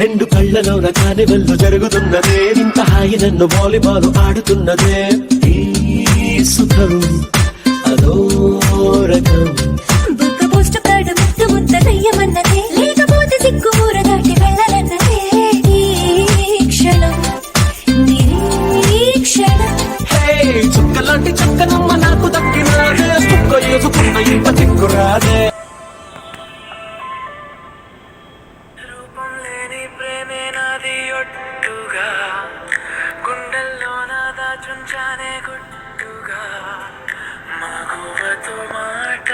రెండు కళ్ళలోన కానివెల్లు జరుగుతున్నదే, ఇంత హాయి నన్ను వాలీబాల్ ఆడుతున్నదే. ఈ సుఖం అదో రకం. బుక్క పోస్ట్ కార్డు ముద్దు ముద్దయ్యమన్నదే, లేకపోతే సిగ్గు ఊర దాటి వెళ్ళాలన్నదే. ఈ క్షణం నిరీక్షణం. చుక్కలాంటి చక్కనమ్మ నాకు దక్కినాదే, చుక్క వేసుకున్న ఇంత చిక్కురాదే. ప్రేమే నాది ఒట్టుగా, గుండెల్లో నాదా చుంచానే గుట్టుగా, మగువతో మాట